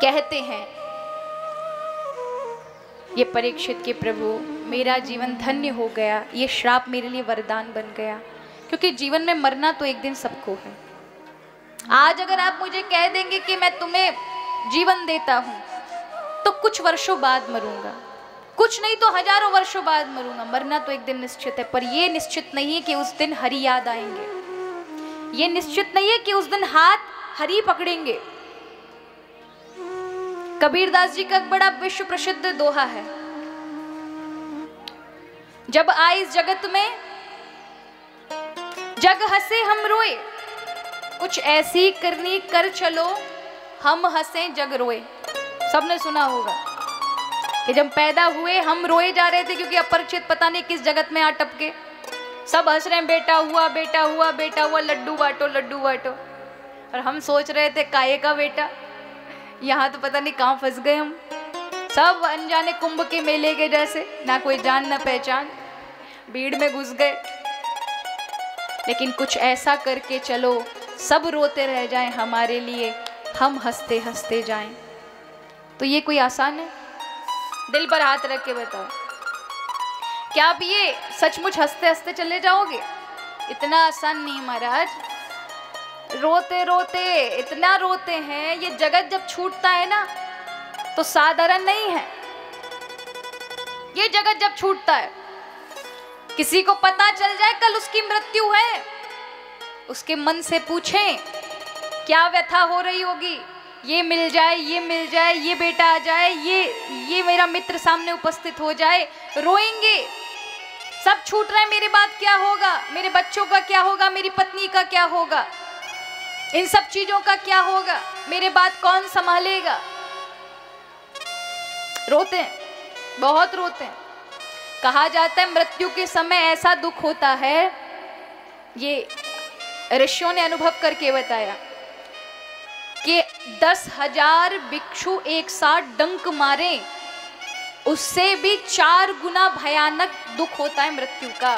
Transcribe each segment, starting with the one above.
कहते हैं, ये परीक्षित के प्रभु मेरा जीवन धन्य हो गया, ये श्राप मेरे लिए वरदान बन गया, क्योंकि जीवन में मरना तो एक दिन सबको है। आज अगर आप मुझे कह देंगे कि मैं तुम्हें जीवन देता हूं, तो कुछ वर्षों बाद मरूंगा, कुछ नहीं तो हजारों वर्षों बाद मरूंगा। मरना तो एक दिन निश्चित है, पर यह निश्चित नहीं है कि उस दिन हरि याद आएंगे, ये निश्चित नहीं है कि उस दिन हाथ हरि पकड़ेंगे। कबीरदास जी का एक बड़ा विश्व प्रसिद्ध दोहा है, जब आए इस जगत में जग हंसे हम रोए, कुछ ऐसी करनी कर चलो हम हंसे जग रोए। सबने सुना होगा कि जब पैदा हुए हम रोए जा रहे थे, क्योंकि अपरिचित पता नहीं किस जगत में आ टपके, सब हंस रहे हैं, बेटा हुआ बेटा हुआ बेटा हुआ, लड्डू बांटो लड्डू बांटो, और हम सोच रहे थे काहे का बेटा, यहाँ तो पता नहीं कहाँ फंस गए हम, सब अनजाने कुंभ के मेले के जैसे, ना कोई जान ना पहचान, भीड़ में घुस गए। लेकिन कुछ ऐसा करके चलो सब रोते रह जाएं हमारे लिए, हम हंसते हंसते जाएं। तो ये कोई आसान है? दिल पर हाथ रख के बताओ, क्या आप ये सचमुच हंसते हंसते चले जाओगे? इतना आसान नहीं महाराज। रोते रोते इतना रोते हैं, ये जगत जब छूटता है ना तो साधारण नहीं है। ये जगत जब छूटता है, किसी को पता चल जाए कल उसकी मृत्यु है, उसके मन से पूछें क्या व्यथा हो रही होगी, ये मिल जाए ये मिल जाए, ये बेटा आ जाए, ये मेरा मित्र सामने उपस्थित हो जाए, रोएंगे। सब छूट रहा है, मेरे बाद क्या होगा, मेरे बच्चों का क्या होगा, मेरी पत्नी का क्या होगा, इन सब चीजों का क्या होगा, मेरे बाद कौन संभालेगा। रोते हैं, बहुत रोते हैं। कहा जाता है मृत्यु के समय ऐसा दुख होता है, ये ऋषियों ने अनुभव करके बताया कि 10,000 भिक्षु एक साथ डंक मारे, उससे भी 4 गुना भयानक दुख होता है मृत्यु का,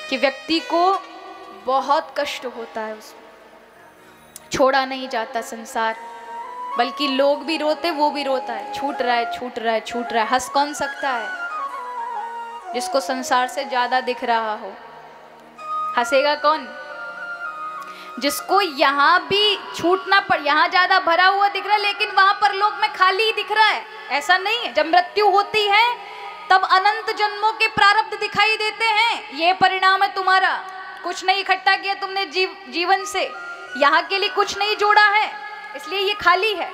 कि व्यक्ति को बहुत कष्ट होता है, उसमें छोड़ा नहीं जाता संसार, बल्कि लोग भी रोते, वो भी रोता है, छूट रहा है छूट रहा है छूट रहा है। हंस कौन सकता है? जिसको संसार से ज्यादा दिख रहा हो। हंसेगा कौन? जिसको यहाँ भी छूटना पड़, यहाँ ज्यादा भरा हुआ दिख रहा है लेकिन वहां पर लोग में खाली ही दिख रहा है, ऐसा नहीं है। जब मृत्यु होती है तब अनंत जन्मों के प्रारब्ध दिखाई देते हैं, ये परिणाम है तुम्हारा, कुछ नहीं इकट्ठा किया तुमने जीवन से, यहाँ के लिए कुछ नहीं जोड़ा है, इसलिए ये खाली है।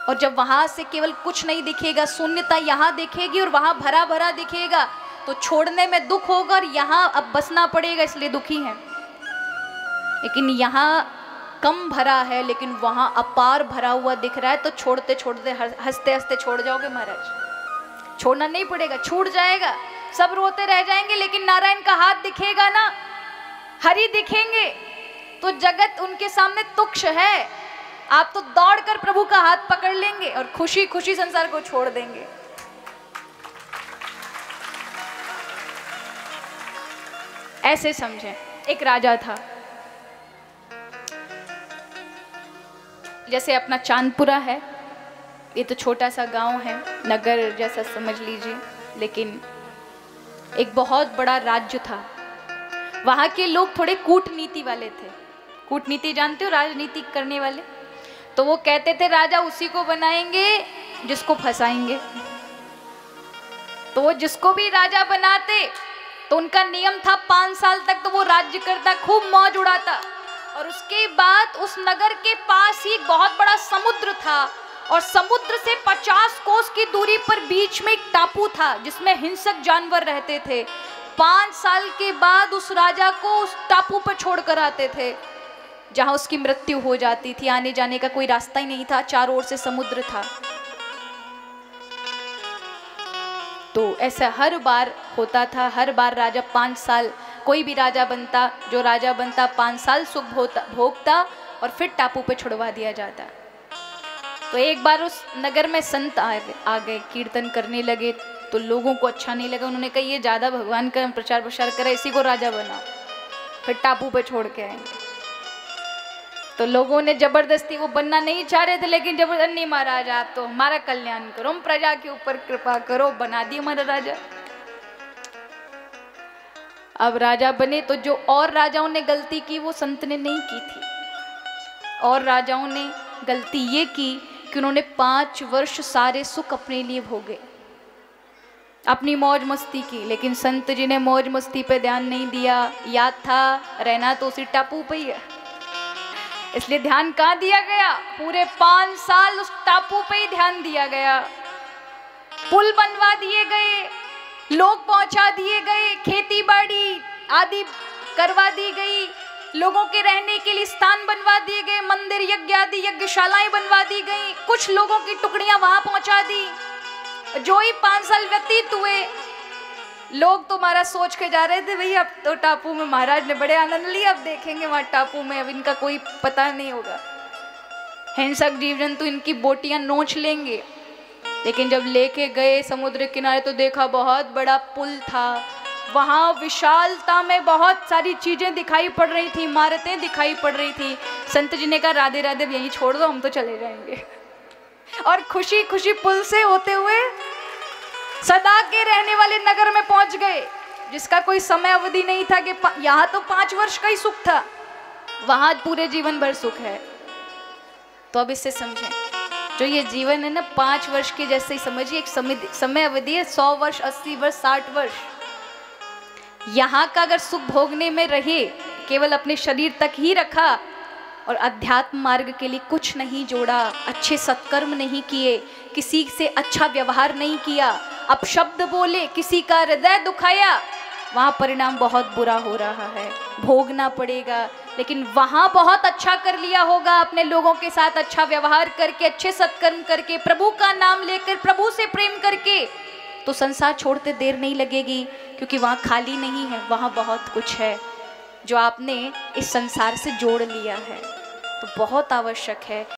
और जब वहां से केवल कुछ नहीं दिखेगा, शून्यता यहाँ दिखेगी और वहां भरा भरा दिखेगा, तो छोड़ने में दुख होगा और यहाँ अब बसना पड़ेगा, इसलिए दुखी है। लेकिन यहाँ कम भरा है लेकिन वहां अपार भरा हुआ दिख रहा है, तो छोड़ते छोड़ते हंसते हंसते छोड़ जाओगे महाराज। छोड़ना नहीं पड़ेगा, छूट जाएगा, सब रोते रह जाएंगे, लेकिन नारायण का हाथ दिखेगा ना, हरि दिखेंगे, तो जगत उनके सामने तुच्छ है। आप तो दौड़कर प्रभु का हाथ पकड़ लेंगे और खुशी खुशी संसार को छोड़ देंगे। ऐसे समझें। एक राजा था, जैसे अपना चांदपुरा है, ये तो छोटा सा गांव है, नगर जैसा समझ लीजिए, लेकिन एक बहुत बड़ा राज्य था। वहां के लोग थोड़े कूटनीति वाले थे। कूटनीति जानते हो, राजनीति करने वाले। तो वो कहते थे राजा उसी को बनाएंगे जिसको फंसाएंगे। तो वो जिसको भी राजा बनाते तो उनका नियम था 5 साल तक तो वो राज्य करता, खूब मौज उड़ाता, और उसके बाद उस नगर के पास ही बहुत बड़ा समुद्र था, और समुद्र से 50 कोस की दूरी पर बीच में एक टापू था जिसमें हिंसक जानवर रहते थे। 5 साल के बाद उस राजा को उस टापू पर छोड़कर आते थे, जहां उसकी मृत्यु हो जाती थी। आने जाने का कोई रास्ता ही नहीं था, चारों ओर से समुद्र था। तो ऐसा हर बार होता था, हर बार राजा 5 साल, कोई भी राजा बनता, जो राजा बनता 5 साल सुख भोगता और फिर टापू पे छुड़वा दिया जाता। तो एक बार उस नगर में संत आ गए, कीर्तन करने लगे, तो लोगों को अच्छा नहीं लगा। उन्होंने कहा ये ज़्यादा भगवान का प्रचार प्रसार करे, इसी को राजा बनाओ, फिर टापू पे छोड़ के आएंगे। तो लोगों ने जबरदस्ती, वो बनना नहीं चाह रहे थे, लेकिन जबरदस्ती, नहीं महाराज आप तो हमारा कल्याण करो, हम प्रजा के ऊपर कृपा करो, बना दिए हमारा राजा। अब राजा बने तो जो और राजाओं ने गलती की वो संत ने नहीं की थी। और राजाओं ने गलती ये की कि उन्होंने 5 वर्ष सारे सुख अपने लिए भोगे, अपनी मौज मस्ती की। लेकिन संत जी ने मौज मस्ती पे ध्यान नहीं दिया, याद था रहना तो उसी टापू पे ही है, इसलिए ध्यान कहाँ दिया गया? पूरे 5 साल उस टापू पे ही ध्यान दिया गया। पुल बनवा दिए गए, लोग पहुंचा दिए गए, खेती बाड़ी आदि करवा दी गई, लोगों के रहने के लिए स्थान बनवा दिए गए, मंदिर यज्ञ आदि यज्ञशालाएं बनवा दी गई, कुछ लोगों की टुकड़ियां वहां पहुंचा दी। जो ही 5 साल व्यतीत हुए, लोग तो महाराज सोच के जा रहे थे भई अब तो टापू में महाराज ने बड़े आनंद लिया, अब देखेंगे वहां टापू में अब इनका कोई पता नहीं होगा, हिंसक जीव जंतु इनकी बोटियां नोच लेंगे। लेकिन जब लेके गए समुद्र किनारे तो देखा बहुत बड़ा पुल था, वहां विशालता में बहुत सारी चीजें दिखाई पड़ रही थी, इमारतें दिखाई पड़ रही थी। संत जी ने कहा राधे राधे यहीं छोड़ दो, हम तो चले जाएंगे। और खुशी खुशी पुल से होते हुए सदा के रहने वाले नगर में पहुंच गए, जिसका कोई समय अवधि नहीं था कि यहाँ तो 5 वर्ष का ही सुख था, वहां पूरे जीवन भर सुख है। तो अब इससे समझें, जो ये जीवन है ना 5 वर्ष के जैसे ही समझिए, एक समय अवधि है 100 वर्ष, 80 वर्ष, 60 वर्ष। यहाँ का अगर सुख भोगने में रहे, केवल अपने शरीर तक ही रखा और अध्यात्म मार्ग के लिए कुछ नहीं जोड़ा, अच्छे सत्कर्म नहीं किए, किसी से अच्छा व्यवहार नहीं किया, अपशब्द बोले, किसी का हृदय दुखाया, वहाँ परिणाम बहुत बुरा हो रहा है, भोगना पड़ेगा। लेकिन वहाँ बहुत अच्छा कर लिया होगा, अपने लोगों के साथ अच्छा व्यवहार करके, अच्छे सत्कर्म करके, प्रभु का नाम लेकर, प्रभु से प्रेम करके, तो संसार छोड़ते देर नहीं लगेगी, क्योंकि वहाँ खाली नहीं है, वहाँ बहुत कुछ है जो आपने इस संसार से जोड़ लिया है। तो बहुत आवश्यक है